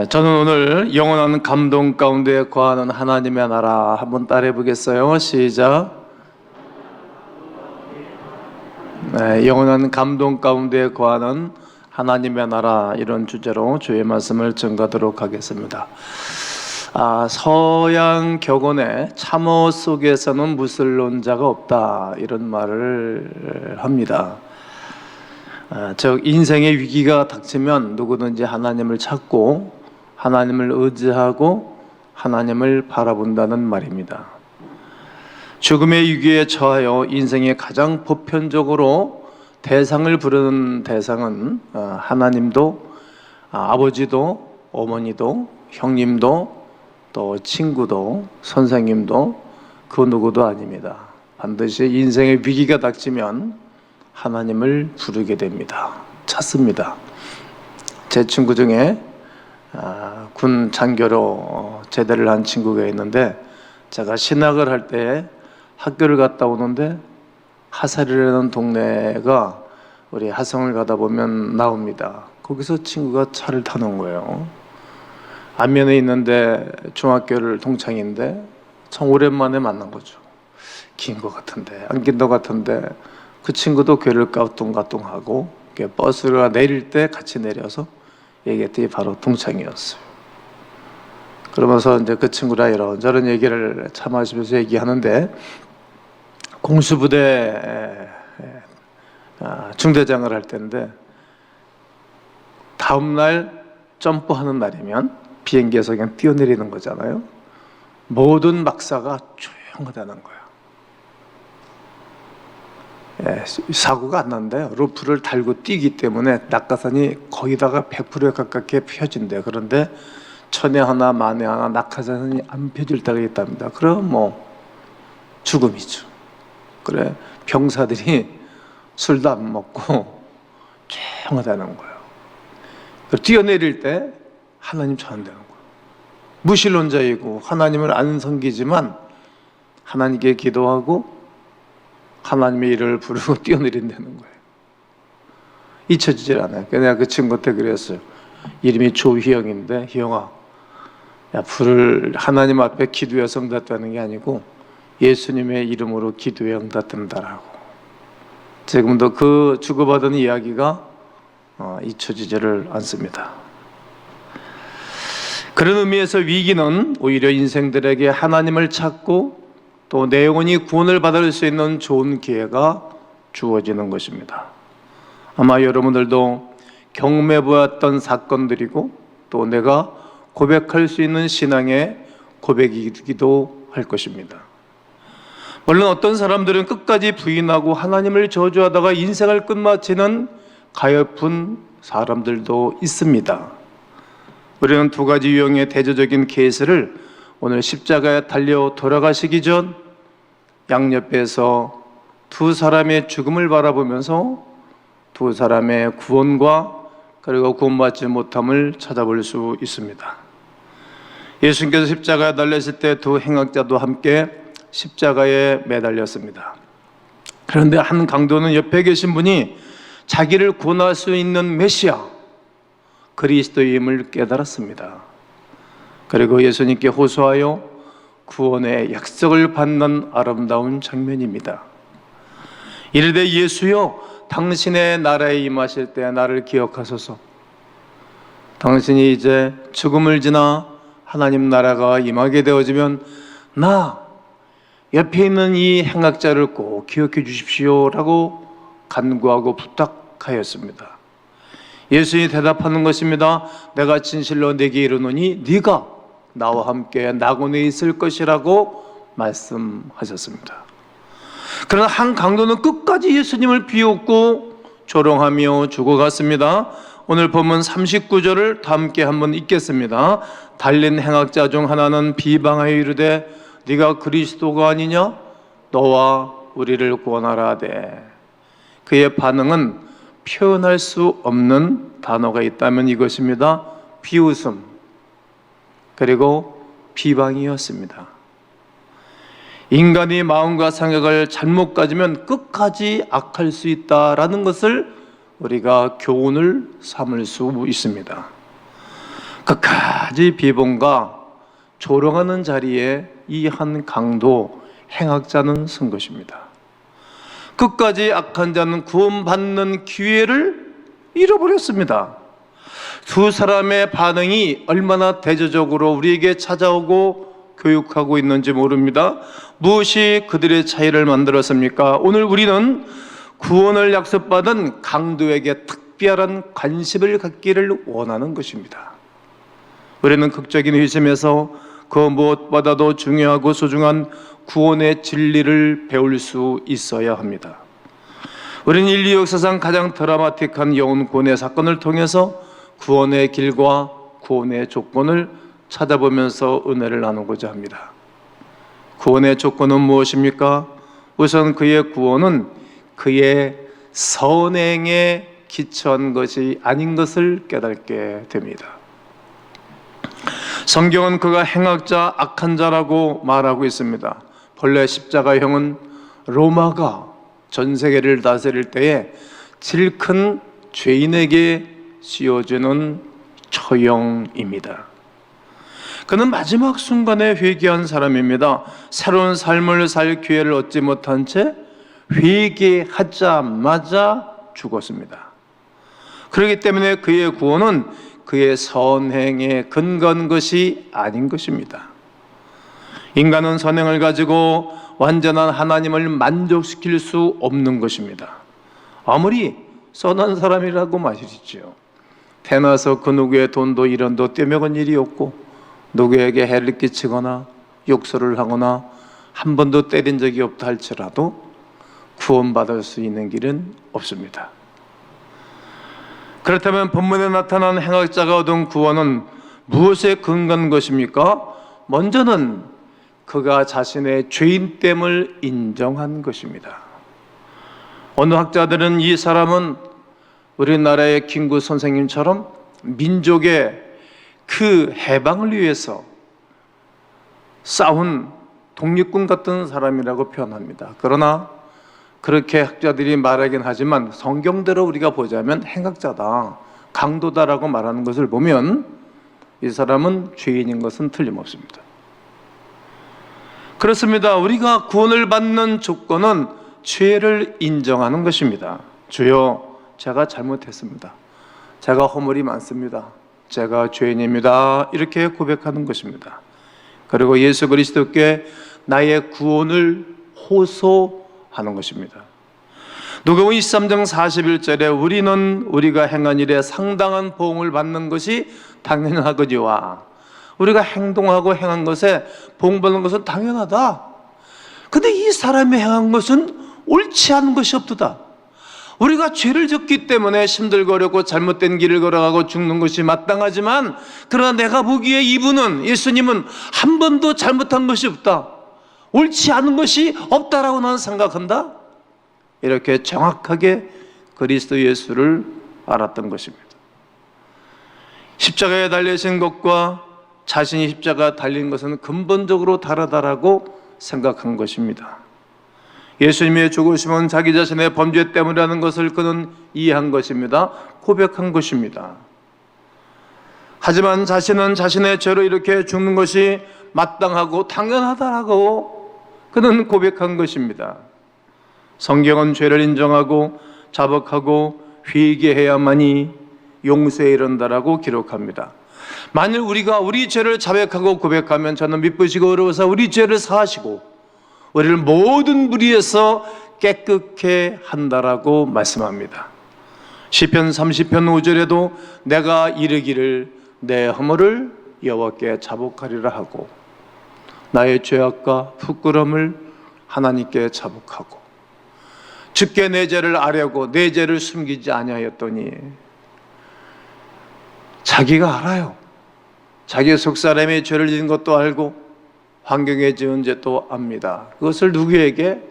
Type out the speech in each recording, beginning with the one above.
저는 오늘 영원한 감동 가운데 거하는 하나님의 나라 한번 따라해 보겠어요. 시작. 영원한 감동 가운데 거하는 하나님의 나라, 이런 주제로 주의 말씀을 전가하도록 하겠습니다. 서양 격언에 참어 속에서는 무술론자가 없다, 이런 말을 합니다. 즉 인생의 위기가 닥치면 누구든지 하나님을 찾고 하나님을 의지하고 하나님을 바라본다는 말입니다. 죽음의 위기에 처하여 인생의 가장 보편적으로 대상을 부르는 대상은 하나님도, 아버지도, 어머니도, 형님도, 또 친구도, 선생님도, 그 누구도 아닙니다. 반드시 인생의 위기가 닥치면 하나님을 부르게 됩니다. 찾습니다. 제 친구 중에 군 장교로 제대를 한 친구가 있는데, 제가 신학을 할 때 학교를 갔다 오는데 하살이라는 동네가 우리 하성을 가다 보면 나옵니다. 거기서 친구가 차를 타는 거예요. 안면에 있는데 중학교를 동창인데 참 오랜만에 만난 거죠. 긴 것 같은데 안 긴 것 같은데 그 친구도 교회를 까뚱까뚱하고 버스가 내릴 때 같이 내려서 얘기했더니 바로 동창이었어요. 그러면서 이제 그 친구랑 이런저런 얘기를 참 하시면서 얘기하는데, 공수부대 중대장을 할 때인데 다음날 점프하는 날이면 비행기에서 그냥 뛰어내리는 거잖아요. 모든 막사가 조용하다는 거예요. 사고가 안 난대요. 루프를 달고 뛰기 때문에 낙하산이 거기다가 100%에 가깝게 펴진대요. 그런데 천에 하나 만에 하나 낙하산이 안 펴질 때가 있답니다. 그럼 뭐 죽음이죠. 그래, 병사들이 술도 안 먹고 조용하다는 거예요. 뛰어내릴 때 하나님 찾는다는 거예요. 무신론자이고 하나님을 안 섬기지만 하나님께 기도하고 하나님의 이름을 부르고 뛰어내린다는 거예요. 잊혀지질 않아요. 내가 그 친구한테 그랬어요. 이름이 조희영인데, 희영아, 야, 불을 하나님 앞에 기도해서 응답되는 게 아니고 예수님의 이름으로 기도해 응답된다라고. 지금도 그 주고받은 이야기가 잊혀지지를 않습니다. 그런 의미에서 위기는 오히려 인생들에게 하나님을 찾고 또 내 영혼이 구원을 받을 수 있는 좋은 기회가 주어지는 것입니다. 아마 여러분들도 경험해 보았던 사건들이고 또 내가 고백할 수 있는 신앙의 고백이기도 할 것입니다. 물론 어떤 사람들은 끝까지 부인하고 하나님을 저주하다가 인생을 끝마치는 가엾은 사람들도 있습니다. 우리는 두 가지 유형의 대조적인 케이스를 오늘 십자가에 달려 돌아가시기 전 양옆에서 두 사람의 죽음을 바라보면서 두 사람의 구원과 그리고 구원받지 못함을 찾아볼 수 있습니다. 예수님께서 십자가에 달렸을 때 두 행악자도 함께 십자가에 매달렸습니다. 그런데 한 강도는 옆에 계신 분이 자기를 구원할 수 있는 메시아 그리스도임을 깨달았습니다. 그리고 예수님께 호소하여 구원의 약속을 받는 아름다운 장면입니다. 이르되 예수여, 당신의 나라에 임하실 때 나를 기억하소서. 당신이 이제 죽음을 지나 하나님 나라가 임하게 되어지면 나 옆에 있는 이 행악자를 꼭 기억해 주십시오 라고 간구하고 부탁하였습니다. 예수님이 대답하는 것입니다. 내가 진실로 네게 이르노니 네가 나와 함께 낙원에 있을 것이라고 말씀하셨습니다. 그러나 한 강도는 끝까지 예수님을 비웃고 조롱하며 죽어갔습니다. 오늘 본문 39절을 다 함께 한번 읽겠습니다. 달린 행악자 중 하나는 비방하여 이르되 네가 그리스도가 아니냐? 너와 우리를 구원하라 하되. 그의 반응은 표현할 수 없는 단어가 있다면 이것입니다. 비웃음 그리고 비방이었습니다. 인간이 마음과 생각을 잘못 가지면 끝까지 악할 수 있다라는 것을 우리가 교훈을 삼을 수 있습니다. 끝까지 비본과 조롱하는 자리에 이 한 강도 행악자는 선 것입니다. 끝까지 악한 자는 구원받는 기회를 잃어버렸습니다. 두 사람의 반응이 얼마나 대조적으로 우리에게 찾아오고 교육하고 있는지 모릅니다. 무엇이 그들의 차이를 만들었습니까? 오늘 우리는 구원을 약속받은 강도에게 특별한 관심을 갖기를 원하는 것입니다. 우리는 극적인 회심에서 그 무엇보다도 중요하고 소중한 구원의 진리를 배울 수 있어야 합니다. 우리는 인류 역사상 가장 드라마틱한 영혼 구원의 사건을 통해서 구원의 길과 구원의 조건을 찾아보면서 은혜를 나누고자 합니다. 구원의 조건은 무엇입니까? 우선 그의 구원은 그의 선행에 기초한 것이 아닌 것을 깨닫게 됩니다. 성경은 그가 행악자, 악한 자라고 말하고 있습니다. 본래 십자가형은 로마가 전 세계를 다스릴 때에 제일 큰 죄인에게 씌워주는 처형입니다. 그는 마지막 순간에 회개한 사람입니다. 새로운 삶을 살 기회를 얻지 못한 채 회개하자마자 죽었습니다. 그렇기 때문에 그의 구원은 그의 선행에 근거한 것이 아닌 것입니다. 인간은 선행을 가지고 완전한 하나님을 만족시킬 수 없는 것입니다. 아무리 선한 사람이라고 말이죠. 태어나서 그 누구의 돈도 일원도 떼먹은 일이 없고 누구에게 해를 끼치거나 욕설을 하거나 한 번도 때린 적이 없다 할지라도 구원받을 수 있는 길은 없습니다. 그렇다면 본문에 나타난 행악자가 얻은 구원은 무엇에 근거한 것입니까? 먼저는 그가 자신의 죄인됨을 인정한 것입니다. 어느 학자들은 이 사람은 우리나라의 김구 선생님처럼 민족의 그 해방을 위해서 싸운 독립군 같은 사람이라고 표현합니다. 그러나 그렇게 학자들이 말하긴 하지만 성경대로 우리가 보자면 행악자다, 강도다라고 말하는 것을 보면 이 사람은 죄인인 것은 틀림없습니다. 그렇습니다. 우리가 구원을 받는 조건은 죄를 인정하는 것입니다. 주여, 제가 잘못했습니다. 제가 허물이 많습니다. 제가 죄인입니다. 이렇게 고백하는 것입니다. 그리고 예수 그리스도께 나의 구원을 호소하는 것입니다. 누가복음 23장 41절에 우리는 우리가 행한 일에 상당한 보응을 받는 것이 당연하거니와, 우리가 행동하고 행한 것에 보응받는 것은 당연하다. 근데 이 사람이 행한 것은 옳지 않은 것이 없도다. 우리가 죄를 졌기 때문에 힘들고 어렵고 잘못된 길을 걸어가고 죽는 것이 마땅하지만, 그러나 내가 보기에 이분은, 예수님은 한 번도 잘못한 것이 없다, 옳지 않은 것이 없다라고 나는 생각한다. 이렇게 정확하게 그리스도 예수를 알았던 것입니다. 십자가에 달리신 것과 자신이 십자가에 달린 것은 근본적으로 다르다라고 생각한 것입니다. 예수님의 죽으심은 자기 자신의 범죄 때문이라는 것을 그는 이해한 것입니다. 고백한 것입니다. 하지만 자신은 자신의 죄로 이렇게 죽는 것이 마땅하고 당연하다라고 그는 고백한 것입니다. 성경은 죄를 인정하고 자복하고 회개해야만이 용서에 이른다라고 기록합니다. 만일 우리가 우리 죄를 자백하고 고백하면 저는 미쁘시고 어려워서 우리 죄를 사하시고 우리를 모든 불의에서 깨끗게 한다라고 말씀합니다. 시편 30편 5절에도 내가 이르기를 내 허물을 여호와께 자복하리라 하고 나의 죄악과 부끄러움을 하나님께 자복하고 주께 내 죄를 아뢰고 내 죄를 숨기지 아니하였더니, 자기가 알아요. 자기 속사람의 죄를 지은 것도 알고 환경에 지은 죄도 압니다. 그것을 누구에게?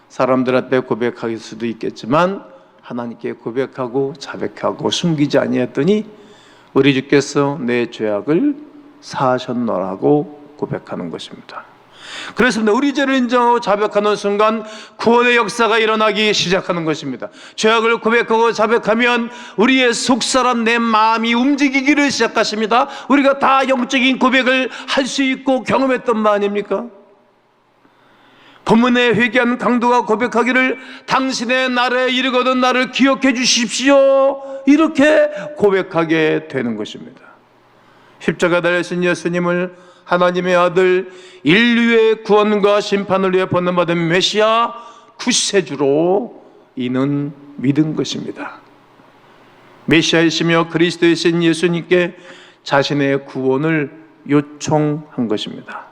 사람들한테 고백할 수도 있겠지만 하나님께 고백하고 자백하고 숨기지 아니했더니 우리 주께서 내 죄악을 사하셨노라고 고백하는 것입니다. 그렇습니다. 우리 죄를 인정하고 자백하는 순간 구원의 역사가 일어나기 시작하는 것입니다. 죄악을 고백하고 자백하면 우리의 속사람 내 마음이 움직이기를 시작하십니다. 우리가 다 영적인 고백을 할 수 있고 경험했던 바 아닙니까? 본문에 회개한 강도가 고백하기를 당신의 날에 이르거든 나를 기억해 주십시오, 이렇게 고백하게 되는 것입니다. 십자가 달리신 예수님을 하나님의 아들, 인류의 구원과 심판을 위해 번냄받은 메시아 구세주로 이는 믿은 것입니다. 메시아이시며 그리스도이신 예수님께 자신의 구원을 요청한 것입니다.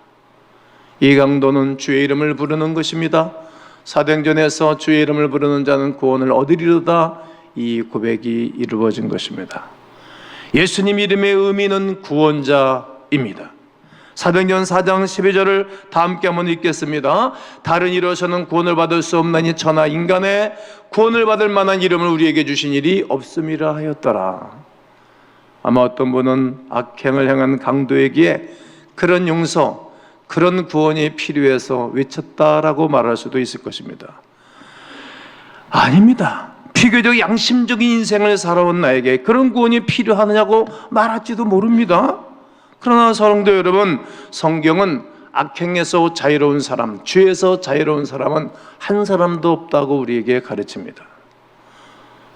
이 강도는 주의 이름을 부르는 것입니다. 사도행전에서 주의 이름을 부르는 자는 구원을 얻으리로다, 이 고백이 이루어진 것입니다. 예수님 이름의 의미는 구원자입니다. 사도행전 4장 12절을 다 함께 한번 읽겠습니다. 다른 이로서는 구원을 받을 수 없나니 천하 인간의 구원을 받을 만한 이름을 우리에게 주신 일이 없음이라 하였더라. 아마 어떤 분은 악행을 행한 강도에게 그런 용서, 그런 구원이 필요해서 외쳤다라고 말할 수도 있을 것입니다. 아닙니다. 비교적 양심적인 인생을 살아온 나에게 그런 구원이 필요하느냐고 말할지도 모릅니다. 그러나 사랑도 여러분, 성경은 악행에서 자유로운 사람, 죄에서 자유로운 사람은 한 사람도 없다고 우리에게 가르칩니다.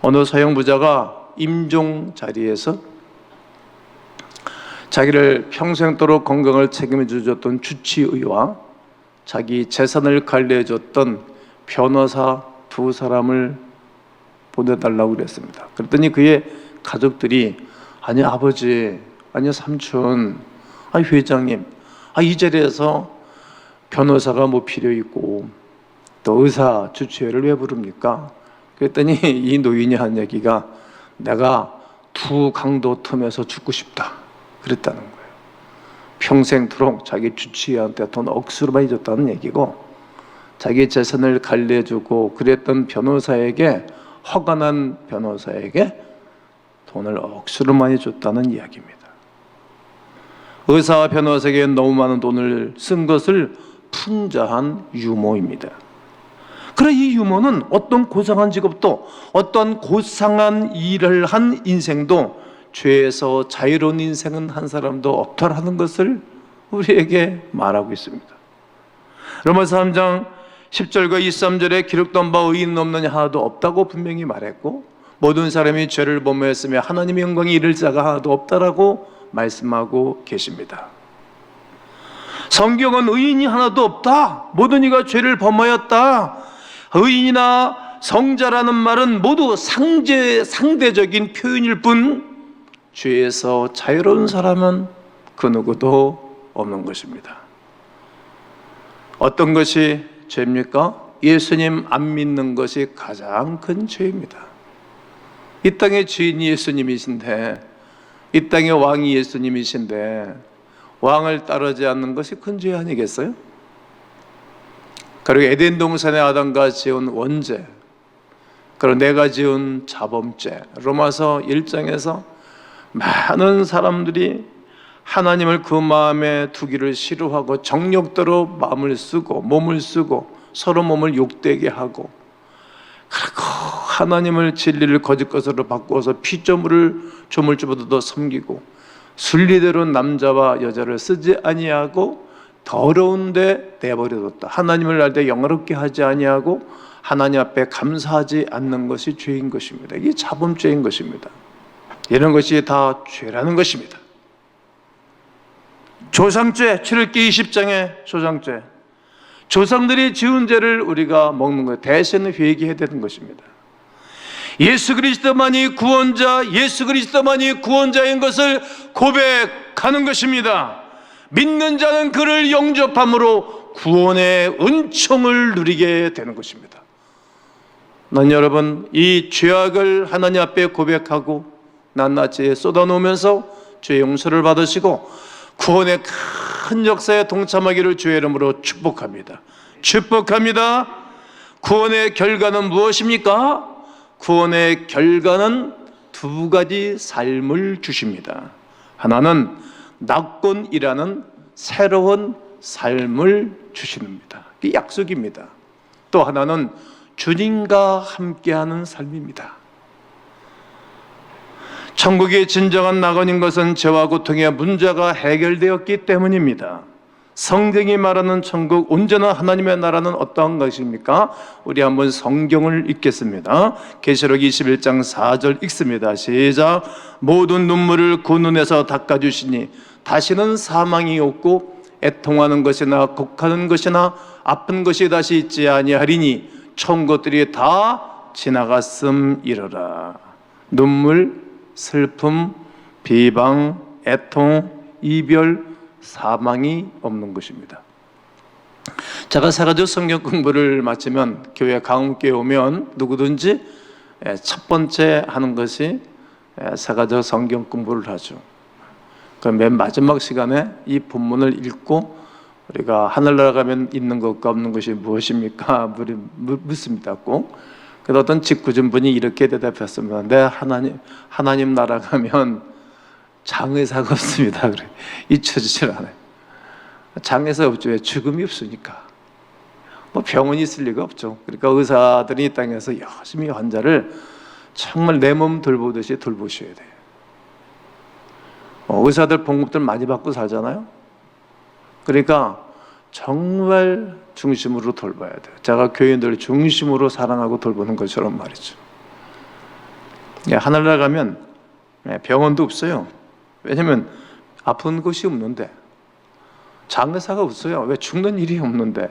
어느 서영부자가 임종 자리에서 자기를 평생도록 건강을 책임져 주셨던 주치의와 자기 재산을 관리해 줬던 변호사 두 사람을 보내달라고 그랬습니다. 그랬더니 그의 가족들이, 아니 아버지, 아니 삼촌, 아니 회장님, 이 자리에서 변호사가 뭐 필요 있고 또 의사 주치의를 왜 부릅니까? 그랬더니 이 노인이 한 얘기가, 내가 두 강도 틈에서 죽고 싶다 그랬다는 거예요. 평생토록 자기 주치의한테 돈 억수로 많이 줬다는 얘기고, 자기 재산을 관리해주고 그랬던 변호사에게, 허가 난 변호사에게 돈을 억수로 많이 줬다는 이야기입니다. 의사와 변호사에게 너무 많은 돈을 쓴 것을 풍자한 유모입니다. 그러나 이 유모는 어떤 고상한 직업도, 어떤 고상한 일을 한 인생도, 죄에서 자유로운 인생은 한 사람도 없다라는 것을 우리에게 말하고 있습니다. 로마서 3장 10절과 23절에 기록된 바 의인은 없느냐, 하나도 없다고 분명히 말했고, 모든 사람이 죄를 범하였으며 하나님의 영광이 이를 자가 하나도 없다라고 말씀하고 계십니다. 성경은 의인이 하나도 없다, 모든 이가 죄를 범하였다, 의인이나 성자라는 말은 모두 상대적인 표현일 뿐, 죄에서 자유로운 사람은 그 누구도 없는 것입니다. 어떤 것이 죄입니까? 예수님 안 믿는 것이 가장 큰 죄입니다. 이 땅의 주인이 예수님이신데, 이 땅의 왕이 예수님이신데 왕을 따르지 않는 것이 큰 죄 아니겠어요? 그리고 에덴 동산의 아담과 지은 원죄, 그리고 내가 지은 자범죄, 로마서 1장에서 많은 사람들이 하나님을 그 마음에 두기를 싫어하고 정욕대로 마음을 쓰고 몸을 쓰고 서로 몸을 욕되게 하고, 그리고 하나님을 진리를 거짓 것으로 바꾸어서 피조물을 조물주보다도 섬기고, 순리대로 남자와 여자를 쓰지 아니하고 더러운데 내버려뒀다. 하나님을 날 때 영화롭게 하지 아니하고 하나님 앞에 감사하지 않는 것이 죄인 것입니다. 이게 자범죄인 것입니다. 이런 것이 다 죄라는 것입니다. 조상죄, 출애굽기 20장의 조상죄, 조상들이 지은 죄를 우리가 먹는 거예요. 대신 회개해야 되는 것입니다. 예수 그리스도만이 구원자, 예수 그리스도만이 구원자인 것을 고백하는 것입니다. 믿는 자는 그를 영접함으로 구원의 은총을 누리게 되는 것입니다. 난 여러분, 이 죄악을 하나님 앞에 고백하고 낱낱이 쏟아놓으면서 죄 용서를 받으시고 구원의 큰 역사에 동참하기를 주의 이름으로 축복합니다. 축복합니다. 구원의 결과는 무엇입니까? 구원의 결과는 두 가지 삶을 주십니다. 하나는 낙곤이라는 새로운 삶을 주시는입니다. 이게 약속입니다. 또 하나는 주님과 함께하는 삶입니다. 천국의 진정한 낙원인 것은 죄와 고통의 문제가 해결되었기 때문입니다. 성경이 말하는 천국, 온전한 하나님의 나라는 어떠한 것입니까? 우리 한번 성경을 읽겠습니다. 계시록 21장 4절 읽습니다. 시작. 모든 눈물을 그 눈에서 닦아주시니 다시는 사망이 없고 애통하는 것이나 곡하는 것이나 아픈 것이 다시 있지 아니하리니 처음 것들이 다 지나갔음이러라. 눈물, 슬픔, 비방, 애통, 이별, 사망이 없는 것입니다. 제가 사가지고 성경 공부를 마치면 교회 강음교회 오면 누구든지 첫 번째 하는 것이 사가지고 성경 공부를 하죠. 그럼 맨 마지막 시간에 이 본문을 읽고 우리가 하늘나라 가면 있는 것과 없는 것이 무엇입니까? 묻습니다. 꼭. 그래서 어떤 직구준 분이 이렇게 대답했습니다. 네, 하나님 나라 가면 장의사가 없습니다. 그래. 잊혀지질 않아요. 장의사 없죠. 왜? 죽음이 없으니까. 뭐 병원이 있을 리가 없죠. 그러니까 의사들이 이 땅에서 열심히 환자를 정말 내 몸 돌보듯이 돌보셔야 돼요. 의사들 봉급들 많이 받고 살잖아요. 그러니까 정말 중심으로 돌봐야 돼요. 제가 교인들 중심으로 사랑하고 돌보는 것처럼 말이죠. 하늘나라 가면 병원도 없어요. 왜냐면 아픈 곳이 없는데, 장의사가 없어요. 왜? 죽는 일이 없는데.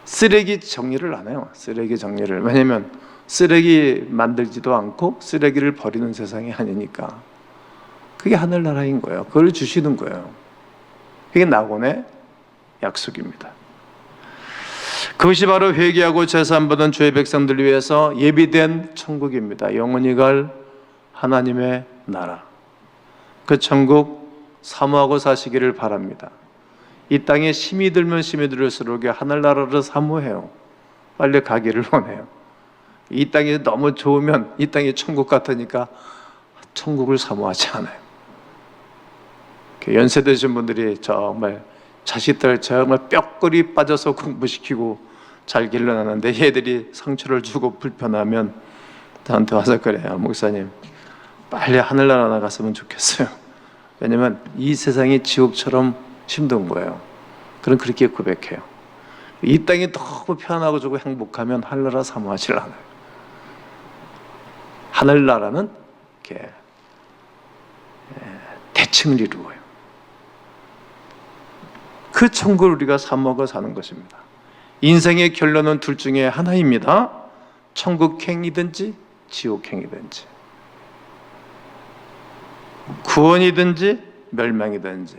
쓰레기 정리를 안 해요. 쓰레기 정리를. 왜냐면 쓰레기 만들지도 않고 쓰레기를 버리는 세상이 아니니까. 그게 하늘나라인 거예요. 그걸 주시는 거예요. 그게 낙원의 약속입니다. 그것이 바로 회개하고 제사함받은 주의 백성들을 위해서 예비된 천국입니다. 영원히 갈 하나님의 나라. 그 천국 사모하고 사시기를 바랍니다. 이 땅에 힘이 들면 힘이 들을수록 하늘나라를 사모해요. 빨리 가기를 원해요. 이 땅이 너무 좋으면 이 땅이 천국 같으니까 천국을 사모하지 않아요. 연세 드신 분들이 정말 자식들 정말 뼈골이 빠져서 공부시키고 잘 길러놨는데 얘들이 상처를 주고 불편하면 저한테 와서 그래요. 목사님, 빨리 하늘나라 나갔으면 좋겠어요. 왜냐면 이 세상이 지옥처럼 힘든 거예요. 그럼 그렇게 고백해요. 이 땅이 너무 편하고 좋고 행복하면 하늘나라 사모하지 않아요. 하늘나라는 이렇게 대칭을 이루어요. 그 천국을 우리가 사모하고 사는 것입니다. 인생의 결론은 둘 중에 하나입니다. 천국행이든지 지옥행이든지, 구원이든지 멸망이든지,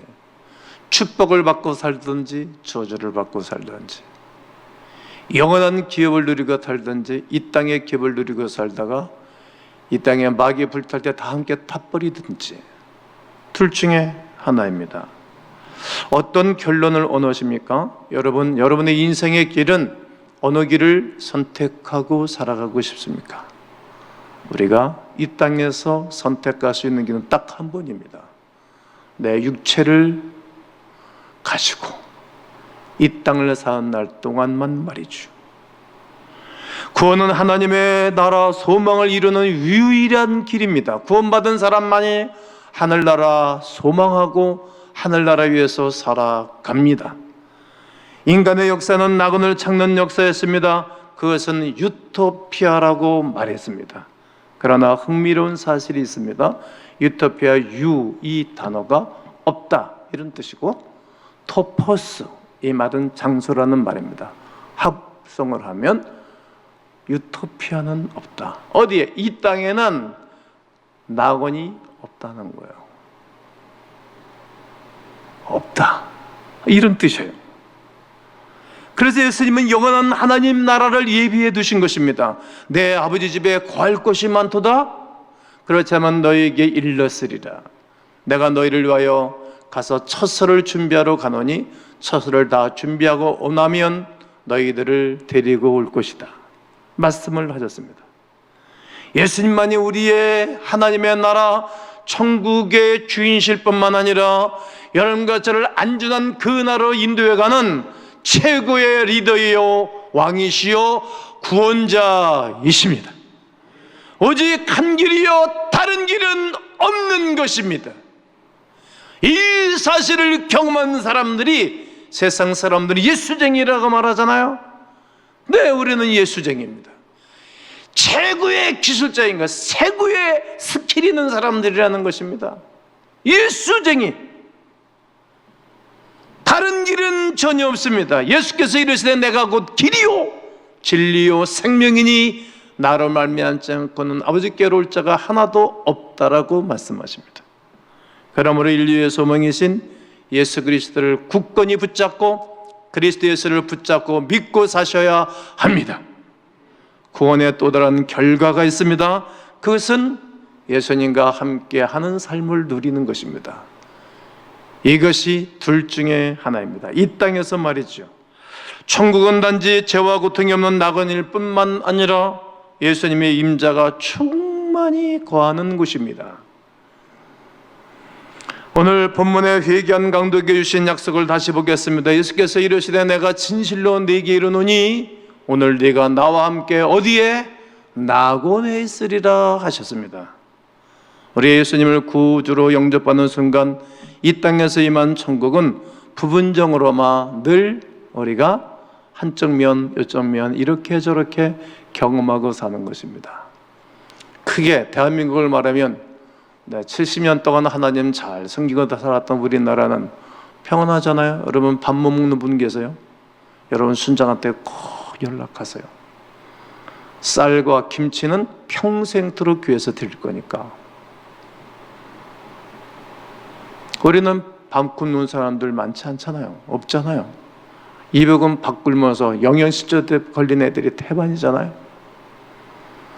축복을 받고 살든지 저주를 받고 살든지, 영원한 기업을 누리고 살든지 이 땅의 기업을 누리고 살다가 이 땅에 마귀 불탈 때 다 함께 타버리든지, 둘 중에 하나입니다. 어떤 결론을 원하십니까? 여러분의 인생의 길은 어느 길을 선택하고 살아가고 싶습니까? 우리가 이 땅에서 선택할 수 있는 길은 딱 한 번입니다. 내 육체를 가지고 이 땅을 사는 날 동안만 말이죠. 구원은 하나님의 나라 소망을 이루는 유일한 길입니다. 구원받은 사람만이 하늘나라 소망하고 하늘나라 위에서 살아갑니다. 인간의 역사는 낙원을 찾는 역사였습니다. 그것은 유토피아라고 말했습니다. 그러나 흥미로운 사실이 있습니다. 유토피아 이 단어가 없다 이런 뜻이고, 토포스 이 말은 장소라는 말입니다. 합성을 하면 유토피아는 없다. 어디에? 이 땅에는 낙원이 없다는 거예요. 없다 이런 뜻이에요. 그래서 예수님은 영원한 하나님 나라를 예비해 두신 것입니다. 내 아버지 집에 거할 곳이 많도다. 그렇다면 너희에게 일렀으리라. 내가 너희를 위하여 가서 처소를 준비하러 가노니 처소를 다 준비하고 오나면 너희들을 데리고 올 것이다. 말씀을 하셨습니다. 예수님만이 우리의 하나님의 나라 천국의 주인실 뿐만 아니라 여러분과 저를 안전한 그 나라로 인도해가는 최고의 리더이요 왕이시요 구원자이십니다. 오직 한 길이요 다른 길은 없는 것입니다. 이 사실을 경험한 사람들이, 세상 사람들이 예수쟁이라고 말하잖아요. 네, 우리는 예수쟁이입니다. 최고의 기술자인가, 최고의 스킬 있는 사람들이라는 것입니다. 예수쟁이. 다른 길은 전혀 없습니다. 예수께서 이르시되 내가 곧 길이요 진리요 생명이니 나로 말미암지 않고는 아버지께로 올 자가 하나도 없다라고 말씀하십니다. 그러므로 인류의 소망이신 예수 그리스도를 굳건히 붙잡고 그리스도 예수를 붙잡고 믿고 사셔야 합니다. 구원의 또 다른 결과가 있습니다. 그것은 예수님과 함께 하는 삶을 누리는 것입니다. 이것이 둘 중에 하나입니다. 이 땅에서 말이죠. 천국은 단지 죄와 고통이 없는 낙원일 뿐만 아니라 예수님의 임자가 충만히 거하는 곳입니다. 오늘 본문의 회개한 강도에게 주신 약속을 다시 보겠습니다. 예수께서 이르시되 내가 진실로 네게 이르노니 오늘 네가 나와 함께 어디에? 낙원에 있으리라 하셨습니다. 우리 예수님을 구주로 영접하는 순간 이 땅에서 임한 천국은 부분적으로만 늘 우리가 한쪽 면, 이쪽 면 이렇게 저렇게 경험하고 사는 것입니다. 크게 대한민국을 말하면 70년 동안 하나님 잘 섬기고 살았던 우리나라는 평안하잖아요. 여러분 밥 못 먹는 분 계세요? 여러분 순장한테 꼭 연락하세요. 쌀과 김치는 평생토록 교회에서 드릴 거니까. 우리는 밥 굶는 사람들 많지 않잖아요. 없잖아요. 200원 밥 굶어서 영양실조 걸린 애들이 태반이잖아요.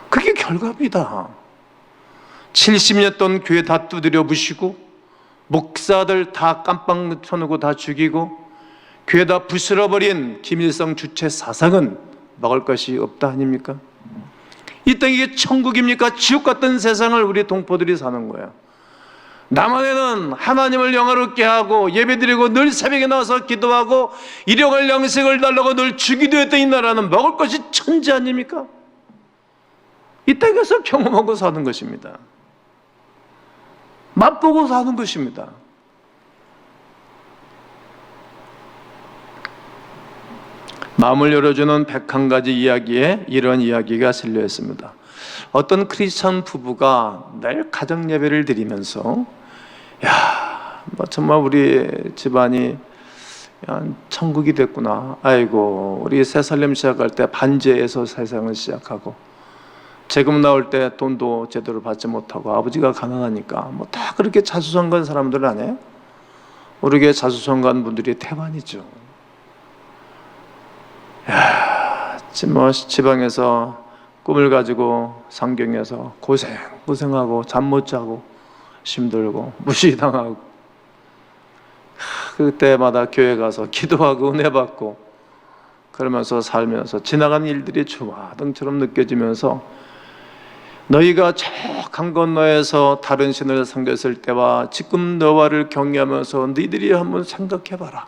그게 결과입니다. 70년 동안 교회 다 두드려 부시고 목사들 다 깜빵 쳐놓고 다 죽이고 교회 다 부스러버린 김일성 주체 사상은 먹을 것이 없다 아닙니까? 이 땅이 이게 천국입니까? 지옥 같은 세상을 우리 동포들이 사는 거예요. 남한에는 하나님을 영화롭게 하고 예배드리고 늘 새벽에 나와서 기도하고 일용할 양식을 달라고 늘 주기도 했던 이 나라는 먹을 것이 천지 아닙니까? 이 땅에서 경험하고 사는 것입니다. 맛보고 사는 것입니다. 마음을 열어주는 101가지 이야기에 이런 이야기가 실려 있습니다. 어떤 크리스천 부부가 늘 가정 예배를 드리면서 정말 우리 집안이 천국이 됐구나. 아이고, 우리 새 살림 시작할 때 반지에서 세상을 시작하고 세금 나올 때 돈도 제대로 받지 못하고 아버지가 가난하니까 다 그렇게 자수성가한 사람들 아니에요? 우리 교회 자수성가한 분들이 태반이죠. 지방에서 꿈을 가지고 상경에서 고생하고 잠 못 자고 힘들고 무시당하고 그때마다 교회 가서 기도하고 은혜 받고 그러면서 살면서 지나간 일들이 주마등처럼 느껴지면서 너희가 저 강 건너에서 다른 신을 섬겼을 때와 지금 너와를 경외하면서 너희들이 한번 생각해봐라.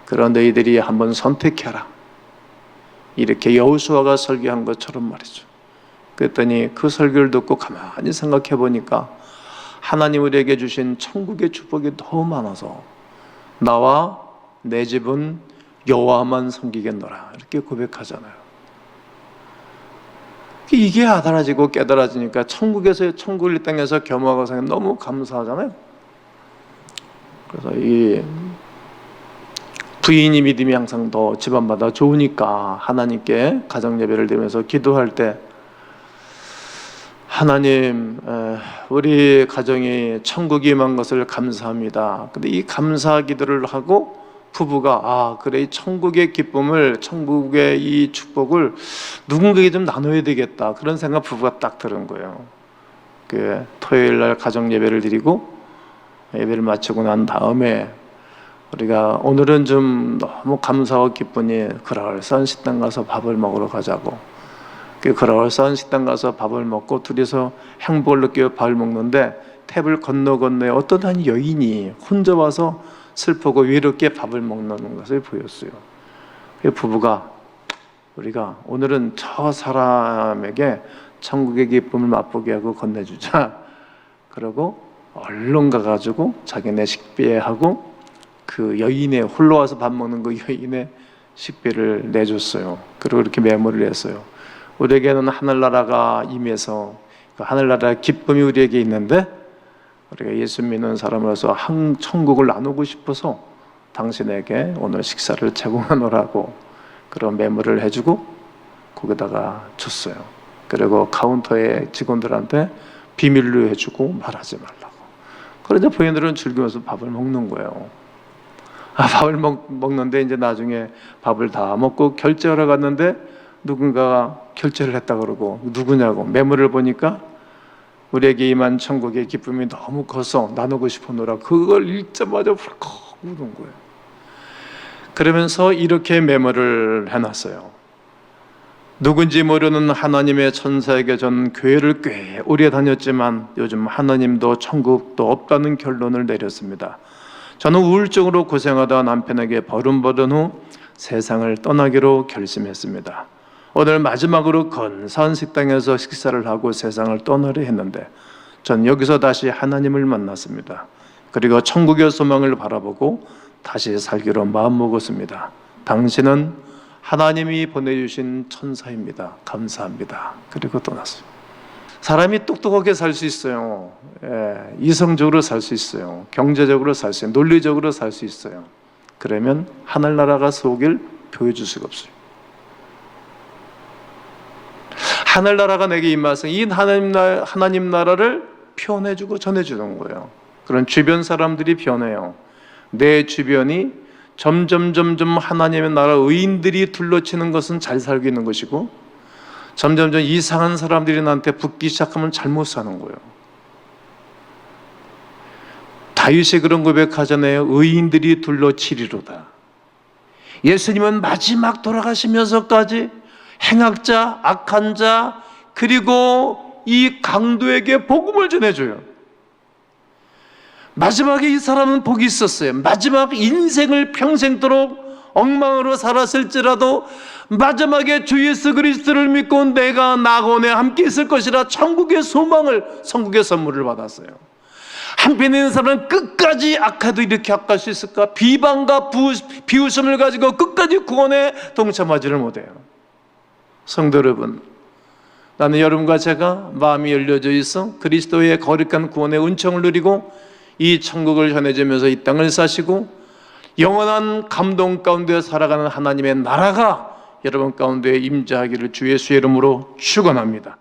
그런 너희들이 한번 선택해라. 이렇게 여호수아가 설교한 것처럼 말이죠. 그랬더니 그 설교를 듣고 가만히 생각해 보니까 하나님 우리에게 주신 천국의 축복이 너무 많아서 나와 내 집은 여호와만 섬기겠노라 이렇게 고백하잖아요. 이게 알아지고 깨달아지니까 천국을 이 땅에서 겸하고 사는 게 너무 감사하잖아요. 그래서 이 부인이 믿음이 항상 더 집안마다 좋으니까 하나님께 가정 예배를 드리면서 기도할 때 하나님, 우리 가정이 천국이 임한 것을 감사합니다. 근데 이 감사 기도를 하고 부부가 그래, 이 천국의 기쁨을, 천국의 이 축복을 누군가에게 좀 나눠야 되겠다, 그런 생각 부부가 딱 들은 거예요. 그 토요일 날 가정 예배를 드리고 예배를 마치고 난 다음에 우리가 오늘은 좀 너무 감사하고 기쁘니 그럴싸한 식당 가서 밥을 먹으러 가자고. 그 그럴싸한 식당 가서 밥을 먹고 둘이서 행복을 느끼며 밥을 먹는데 탭을 건너에 어떤 한 여인이 혼자 와서 슬프고 외롭게 밥을 먹는 것을 보였어요. 그 부부가 우리가 오늘은 저 사람에게 천국의 기쁨을 맛보게 하고 건네주자. 그러고 얼른 가가지고 자기네 식비에 하고 그 여인의 홀로 와서 밥 먹는 그 여인의 식비를 내줬어요. 그리고 이렇게 메모를 했어요. 우리에게는 하늘나라가 임해서 그 하늘나라의 기쁨이 우리에게 있는데 우리가 예수 믿는 사람으로서 천국을 나누고 싶어서 당신에게 오늘 식사를 제공하노라고 그런 메모를 해주고 거기다가 줬어요. 그리고 카운터의 직원들한테 비밀로 해주고 말하지 말라고. 그러자 부인들은 즐기면서 밥을 먹는 거예요. 밥을 먹는데 이제 나중에 밥을 다 먹고 결제하러 갔는데 누군가가 결제를 했다 그러고 누구냐고 메모를 보니까 우리에게 임한 천국의 기쁨이 너무 커서 나누고 싶어노라. 그걸 읽자마자 훌컥 우는 거예요. 그러면서 이렇게 메모를 해놨어요. 누군지 모르는 하나님의 천사에게 전 교회를 꽤 오래 다녔지만 요즘 하나님도 천국도 없다는 결론을 내렸습니다. 저는 우울증으로 고생하다 남편에게 버름받은 후 세상을 떠나기로 결심했습니다. 오늘 마지막으로 근사한 식당에서 식사를 하고 세상을 떠나려 했는데 전 여기서 다시 하나님을 만났습니다. 그리고 천국의 소망을 바라보고 다시 살기로 마음먹었습니다. 당신은 하나님이 보내주신 천사입니다. 감사합니다. 그리고 떠났어요. 사람이 똑똑하게 살 수 있어요. 이성적으로 살 수 있어요. 경제적으로 살 수 있어요. 논리적으로 살 수 있어요. 그러면 하늘나라가 속일 보여줄 수가 없어요. 하늘나라가 내게 임하서 이 하나님 나라를 표현해주고 전해주는 거예요. 그런 주변 사람들이 변해요. 내 주변이 점점 하나님의 나라 의인들이 둘러치는 것은 잘 살고 있는 것이고 점점 이상한 사람들이 나한테 붙기 시작하면 잘못 사는 거예요. 다윗이 그런 고백하잖아요. 의인들이 둘러치리로다. 예수님은 마지막 돌아가시면서까지 행악자, 악한 자, 그리고 이 강도에게 복음을 전해줘요. 마지막에 이 사람은 복이 있었어요. 마지막 인생을 평생도록 엉망으로 살았을지라도 마지막에 주 예수 그리스도를 믿고 내가 낙원에 함께 있을 것이라 천국의 소망을, 천국의 선물을 받았어요. 한편에 있는 사람은 끝까지 악해도 이렇게 악할 수 있을까? 비방과 비웃음을 가지고 끝까지 구원에 동참하지를 못해요. 성도 여러분, 나는 여러분과 제가 마음이 열려져 있어 그리스도의 거룩한 구원의 은총을 누리고 이 천국을 전해주면서 이 땅을 사시고 영원한 감동 가운데 살아가는 하나님의 나라가 여러분 가운데 임재하기를 주 예수의 이름으로 축원합니다.